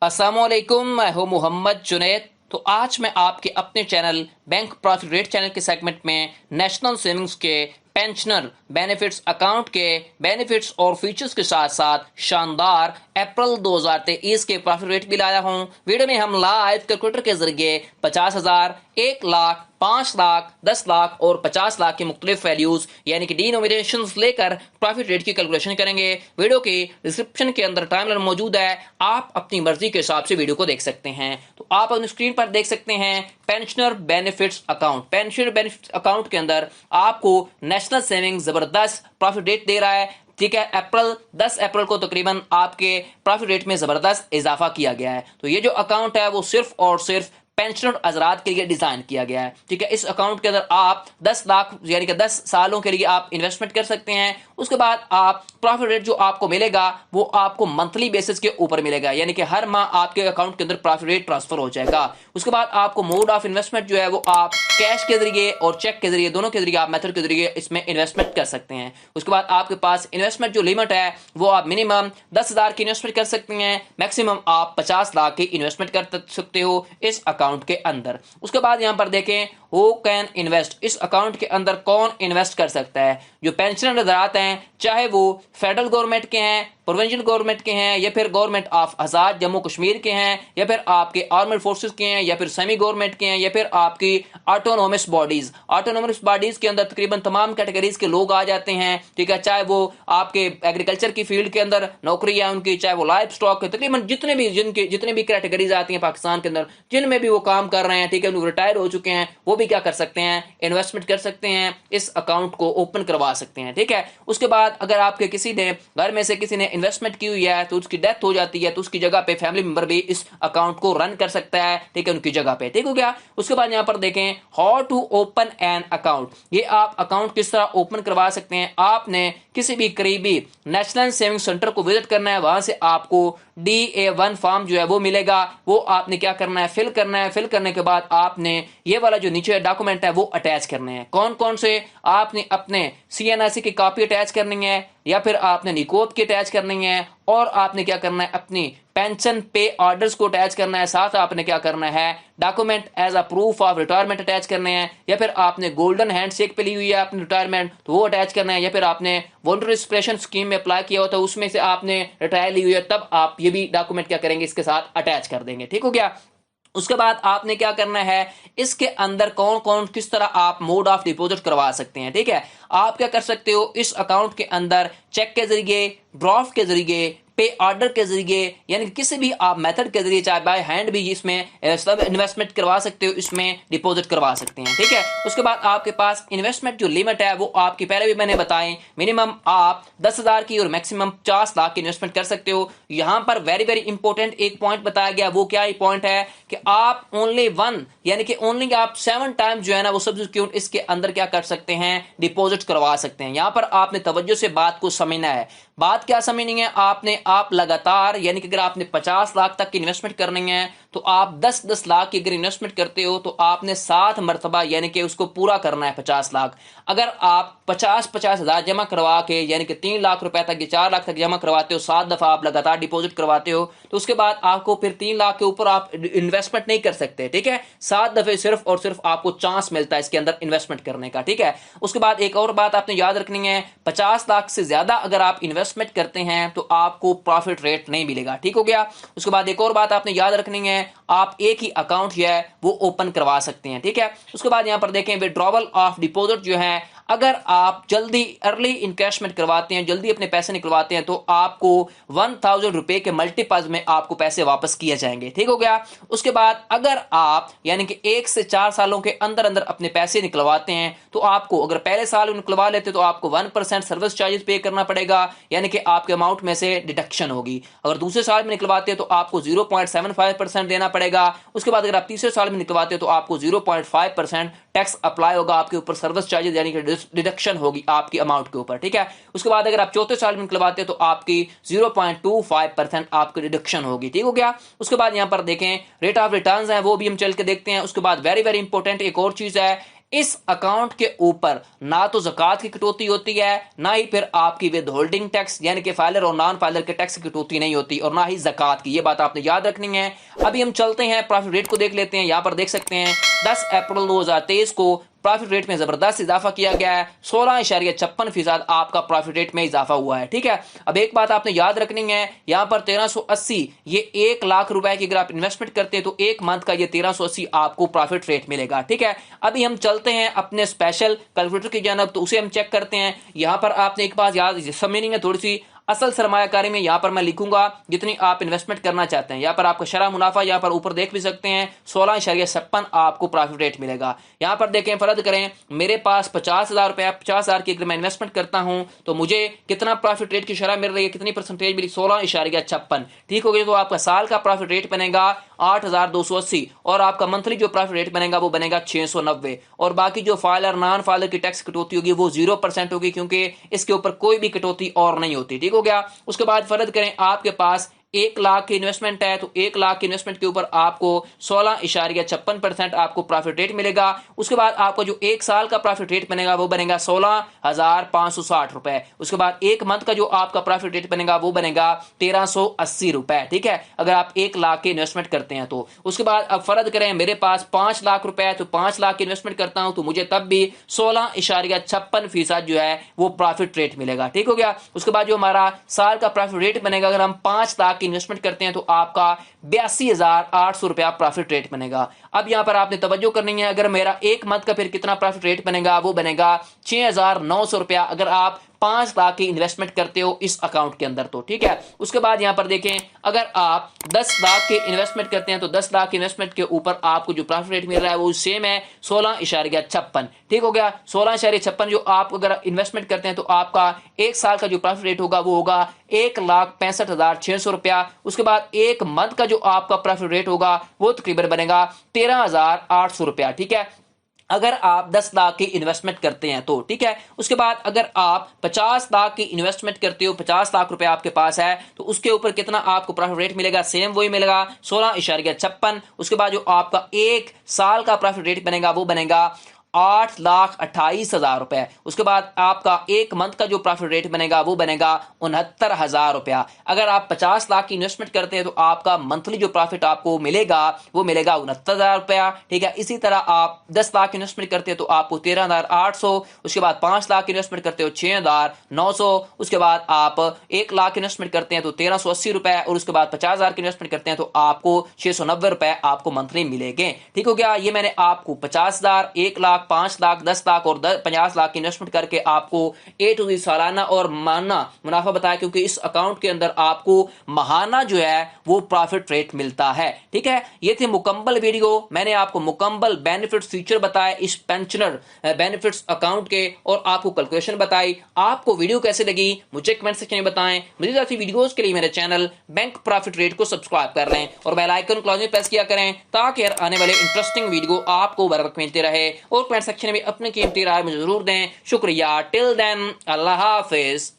अस्सलामुअलैकुम, मैं हूं मोहम्मद जुनैद। तो आज मैं आपके अपने channel bank profit rate channel के सेगमेंट में नेशनल सेविंग्स के पेंशनर बेनिफिट्स अकाउंट के बेनिफिट्स और फीचर्स के साथ साथ शानदार अप्रैल 2023 के प्रॉफिट रेट भी लाया हूं। वीडियो में हम लाइव कैलकुलेटर के जरिए 50,000, 1 लाख, 5 लाख, 10 लाख और 50 लाख की मुख्तलिफ वैल्यूज यानी कि डिनोमिनेशन लेकर प्रॉफिट रेट की कैलकुलेशन करेंगे। वीडियो के डिस्क्रिप्शन के अंदर टाइमलाइन मौजूद है, आप अपनी मर्जी के हिसाब से वीडियो को देख सकते हैं। तो आप अपनी स्क्रीन पर देख सकते हैं pensioner benefits account. Pensioner benefits account के अंदर आपको नेशनल सेविंग जबरदस्त प्रॉफिट रेट दे रहा है। ठीक है, 10 अप्रैल को तकरीबन आपके प्रॉफिट रेट में जबरदस्त इजाफा किया गया है। तो ये जो अकाउंट है वो सिर्फ और सिर्फ पेंशनर हजरात के लिए डिजाइन किया गया है। ठीक है, इस अकाउंट के अंदर आप 10 लाख यानी कि 10 सालों के लिए आप इन्वेस्टमेंट कर सकते हैं। उसके बाद आप प्रॉफिट रेट जो आपको मिलेगा वो आपको मंथली बेसिस के ऊपर मिलेगा, यानी कि हर माह आपके अकाउंट के अंदर प्रॉफिट रेट ट्रांसफर हो जाएगा। उसके बाद आपको मोड ऑफ इन्वेस्टमेंट जो है वो आप कैश के जरिए और चेक के जरिए, दोनों के जरिए आप मेथड के जरिए इसमें इन्वेस्टमेंट कर सकते हैं। उसके बाद आपके पास इन्वेस्टमेंट जो लिमिट है वो आप मिनिमम 10,000 की इन्वेस्टमेंट कर सकते हैं, मैक्सिमम आप 50 लाख की इन्वेस्टमेंट कर सकते हो इस अकाउंट के अंदर। उसके बाद यहां पर देखें हु कैन इन्वेस्ट, इस अकाउंट के अंदर कौन इन्वेस्ट कर सकता है। जो पेंशनर हजरात हैं, चाहे वो फेडरल गवर्नमेंट के हैं, प्रोविंशियल गवर्नमेंट के हैं, या फिर गवर्नमेंट ऑफ आजाद जम्मू कश्मीर के हैं, या फिर आपके आर्मड फोर्सेस के हैं, या फिर सेमी गवर्नमेंट के हैं, या फिर आपकी ऑटोनोमस बॉडीज के अंदर तकरीबन तमाम कैटेगरीज के लोग आ जाते हैं। ठीक है, चाहे वो आपके एग्रीकल्चर की फील्ड के अंदर नौकरी है उनकी, चाहे वो लाइफ स्टॉक है, तकरीबन जितने भी कैटेगरीज आती हैं पाकिस्तान के अंदर, जिनमें भी वो काम कर रहे हैं, ठीक है, उनको रिटायर हो चुके हैं, वो भी क्या कर सकते हैं, इन्वेस्टमेंट कर सकते हैं, इस अकाउंट को ओपन करवा सकते हैं। ठीक है, उसके बाद अगर आपके किसी ने घर में से किसी ने इन्वेस्टमेंट की हुई है तो उसकी डेथ हो जाती है, तो उसकी जगह पे फैमिली मेंबर भी इस अकाउंट को रन कर सकता है। ठीक है, उनकी जगह पे। ठीक हो गया। उसके बाद यहां पर देखें how to open an account, ये आप अकाउंट किस तरह ओपन करवा सकते हैं। आपने किसी भी करीबी नेशनल सेविंग सेंटर को विजिट करना है, वहां से आपको DA1 फॉर्म जो है वो मिलेगा, वो आपने क्या करना है, फिल करना है। फिल करने के बाद आपने ये वाला जो नीचे डॉक्यूमेंट है वो अटैच करने हैं। कौन कौन से, आपने अपने CNIC की कॉपी अटैच करनी है, या फिर आपने निकोप की अटैच करनी है, और आपने क्या करना है, अपनी पेंशन पे ऑर्डर्स को अटैच करना है। साथ आपने क्या करना है, document as a proof of retirement attach करने हैं, या फिर आपने गोल्डन हैंडशेक पे ली हुई है अपनी रिटायरमेंट तो वो अटैच करना है, या फिर आपने वॉलंटरी एक्सप्रेशन स्कीम में अप्लाई किया होता है उसमें से आपने रिटायर ली हुई है, तब आप ये भी डॉक्यूमेंट क्या करेंगे, इसके साथ अटैच कर देंगे। ठीक हो गया। उसके बाद आपने क्या करना है, इसके अंदर कौन कौन किस तरह आप मोड ऑफ डिपॉजिट करवा सकते हैं। ठीक है, आप क्या कर सकते हो, इस अकाउंट के अंदर चेक के जरिए, ड्राफ्ट के जरिए, पे ऑर्डर के जरिए, यानी कि किसी भी आप मेथड के जरिए, चाहे बाय हैंड भी इसमें सब इन्वेस्टमेंट करवा सकते हो, इसमें डिपॉजिट करवा सकते हैं। ठीक है, उसके बाद आपके पास इन्वेस्टमेंट जो लिमिट है वो आपकी पहले भी मैंने बताई, मिनिमम आप 10,000 की और मैक्सिमम 50 लाख की इन्वेस्टमेंट कर सकते हो। यहां पर वेरी वेरी इंपॉर्टेंट एक पॉइंट बताया गया, वो क्या पॉइंट है कि आप ओनली वन यानी कि ओनली आप 7 टाइम जो है ना वो सब्सिट्यूट इसके अंदर क्या कर सकते हैं, डिपॉजिट करवा सकते हैं। यहां पर आपने तवज्जो से बात को समझना है। बात क्या समझनी है आपने, आप लगातार यानी कि अगर आपने 50 लाख तक की इन्वेस्टमेंट करनी है तो आप 10-10 लाख की अगर इन्वेस्टमेंट करते हो तो आपने 7 मरतबा यानी कि उसको पूरा करना है 50 लाख। अगर आप 50-50 हजार जमा करवा के यानी कि 3 लाख रुपए तक या 4 लाख तक जमा करवाते हो, 7 दफा आप लगातार डिपॉजिट करवाते हो, तो उसके बाद आपको फिर 3 लाख के ऊपर आप इन्वेस्टमेंट नहीं कर सकते। ठीक है, 7 दफे सिर्फ और सिर्फ आपको चांस मिलता है इसके अंदर इन्वेस्टमेंट करने का। ठीक है, उसके बाद एक और बात आपने याद रखनी है, 50 लाख से ज्यादा अगर आप इन्वेस्टमेंट करते हैं तो आपको प्रॉफिट रेट नहीं मिलेगा। ठीक हो गया। उसके बाद एक और बात आपने याद रखनी है, आप एक ही अकाउंट जो है वो ओपन करवा सकते हैं। ठीक है, उसके बाद यहां पर देखें विड्रॉवल ऑफ डिपॉजिट जो है, अगर आप जल्दी अर्ली इनकैशमेंट करवाते हैं, जल्दी अपने पैसे निकलवाते हैं, तो आपको 1,000 रुपए के मल्टीपल्स में आपको पैसे वापस किए जाएंगे। ठीक हो गया। उसके बाद अगर आप यानी कि 1 से 4 सालों के अंदर अंदर अपने पैसे निकलवाते हैं तो आपको, अगर पहले साल निकलवा लेते तो आपको 1% सर्विस चार्जेस पे करना पड़ेगा, यानी कि आपके अमाउंट में से डिडक्शन होगी। अगर दूसरे साल में निकलवाते हैं तो आपको 0.75% देना पड़ेगा। उसके बाद अगर आप तीसरे साल में निकलवाते हैं तो आपको 0.5% टैक्स अप्लाई होगा आपके ऊपर, सर्विस चार्जेस यानी कि डिडक्शन होगी आपकी अमाउंट के ऊपर। ठीक है, उसके बाद अगर आप चौथे साल में निकलवाते हैं तो आपकी 0.25% आपकी डिडक्शन होगी। ठीक हो गया। उसके बाद यहां पर देखें रेट ऑफ रिटर्न्स है, वो भी हम चल के देखते हैं। उसके बाद वेरी वेरी इंपॉर्टेंट एक और चीज है, इस अकाउंट के ऊपर ना तो ज़कात की कटौती होती है, ना ही फिर आपकी विद होल्डिंग टैक्स यानी कि फाइलर और नॉन फाइलर के टैक्स की कटौती नहीं होती, और ना ही ज़कात की। ये बात आपने याद रखनी है। अभी हम चलते हैं प्रॉफिट रेट को देख लेते हैं। यहां पर देख सकते हैं 10 अप्रैल 2023 को प्रॉफिट रेट में जबरदस्त इजाफा किया गया है। 16.56% आपका प्रॉफिट रेट में इजाफा हुआ है। ठीक है, अब एक बात आपने याद रखनी है, यहां पर 1380 ये 1 लाख रुपए की अगर आप इन्वेस्टमेंट करते हैं तो एक मंथ का ये 1380 आपको प्रॉफिट रेट मिलेगा। ठीक है, अभी हम चलते हैं अपने स्पेशल कैलकुलेटर की जानब, तो उसे हम चेक करते हैं। यहां पर आपने एक बात याद समझनी है थोड़ी सी, असल सरमायाकारी में यहां पर मैं लिखूंगा जितनी आप इन्वेस्टमेंट करना चाहते हैं। यहां पर आपका शरह मुनाफा यहां पर ऊपर देख भी सकते हैं 16.56 आपको प्रॉफिट रेट मिलेगा। यहां पर देखें, फर्ज करें मेरे पास 50,000 रुपया 50,000 की अगर मैं इन्वेस्टमेंट करता हूं तो मुझे कितना प्रॉफिट रेट की शरह मिल रही है, कितनी परसेंटेज मिली, 16.56। ठीक हो गया, तो आपका साल का प्रॉफिट रेट बनेगा 8,280 और आपका मंथली जो प्रॉफिट रेट बनेगा वो बनेगा 690। और बाकी जो फाइलर नॉन फाइलर की टैक्स कटौती होगी वो 0% होगी, क्योंकि इसके ऊपर कोई भी कटौती और नहीं होती। ठीक हो गया, उसके बाद फर्ज करें आपके पास 1 लाख की इन्वेस्टमेंट है, तो 1 लाख की इन्वेस्टमेंट के ऊपर आपको 16.56% आपको प्रॉफिट रेट मिलेगा। उसके बाद आपको जो एक साल का प्रॉफिट रेट बनेगा वो बनेगा 16,560 रुपए। उसके बाद एक मंथ का जो आपका प्रॉफिट रेट बनेगा वो बनेगा 1380 रुपए। ठीक है, अगर आप 1 लाख की इन्वेस्टमेंट करते हैं तो। उसके बाद अब फर्ज करें मेरे पास 5 लाख रुपए है, तो 5 लाख की इन्वेस्टमेंट करता हूं तो मुझे तब भी 16.56% जो है वो प्रॉफिट रेट मिलेगा। ठीक हो गया, उसके बाद जो हमारा साल का प्रॉफिट रेट बनेगा, अगर हम 5 लाख इन्वेस्टमेंट करते हैं तो आपका 82,800 रुपया प्रॉफिट रेट बनेगा। अब यहां पर आपने तवज्जो करनी है, अगर मेरा एक मंथ का फिर कितना प्रॉफिट रेट बनेगा, वो बनेगा 6,900 रुपया अगर आप 5 लाख की इन्वेस्टमेंट करते हो इस अकाउंट के अंदर तो। ठीक है, उसके बाद यहां पर देखें अगर आप 10 लाख की इन्वेस्टमेंट करते हैं तो 10 लाख की इन्वेस्टमेंट के ऊपर आपको जो प्रॉफिट रेट मिल रहा है वो सेम है 16.56। ठीक हो गया, 16.56 जो आप अगर इन्वेस्टमेंट करते हैं तो आपका एक साल का जो प्रॉफिट रेट होगा वो होगा 1,65,600 रुपया। उसके बाद एक मंथ का जो आपका प्रॉफिट रेट होगा वो तकरीबन बनेगा 13,800 रुपया। ठीक है, अगर आप 10 लाख की इन्वेस्टमेंट करते हैं तो। ठीक है, उसके बाद अगर आप 50 लाख की इन्वेस्टमेंट करते हो, 50 लाख रुपए आपके पास है, तो उसके ऊपर कितना आपको प्रॉफिट रेट मिलेगा, सेम वही मिलेगा 16.56। उसके बाद जो आपका एक साल का प्रॉफिट रेट बनेगा वो बनेगा 8,28,000 रुपए। उसके बाद आपका एक मंथ का जो प्रॉफिट रेट बनेगा वो बनेगा 69,000 रुपया। अगर आप 50 लाख की इन्वेस्टमेंट करते हैं तो आपका मंथली जो प्रॉफिट आपको मिलेगा वो मिलेगा 69,000 रुपया। ठीक है, इसी तरह आप 10 लाख की इन्वेस्टमेंट करते हैं तो आपको 13,800। उसके बाद 5 लाख की इन्वेस्टमेंट करते हो 6,900। उसके बाद आप 1 लाख की इन्वेस्टमेंट करते हैं तो 1,380 रुपए, और उसके बाद 50,000 की इन्वेस्टमेंट करते हैं तो आपको 690 रुपए आपको मंथली मिलेंगे। ठीक हो गया, ये मैंने आपको 50,000, 1 लाख, 5 लाख, 10 लाख और 50 लाख की इन्वेस्टमेंट करके आपको ए टू ज़ेड सालाना और माहाना मुनाफा बताया, क्योंकि इस अकाउंट के अंदर आपको माहाना जो है वो प्रॉफिट रेट मिलता है। ठीक है, ये थी मुकम्मल वीडियो, मैंने आपको मुकम्मल बेनिफिट्स फीचर बताए इस पेंशनर बेनिफिट्स अकाउंट के, और आपको कैलकुलेशन बताई। आपको वीडियो कैसे लगी मुझे कमेंट सेक्शन में बताएं। मज़ीद ऐसी वीडियोस के लिए मेरे चैनल बैंक प्रॉफिट रेट को सब्सक्राइब कर लें और बेल आइकन क्लोज में प्रेस किया करें, ताकि हर आने वाले इंटरेस्टिंग वीडियो आपको बर वक्त मिलते रहे। और कमेंट सेक्शन में अपनी कीमती राय मुझे जरूर दें। शुक्रिया। टिल देन, अल्लाह हाफिज।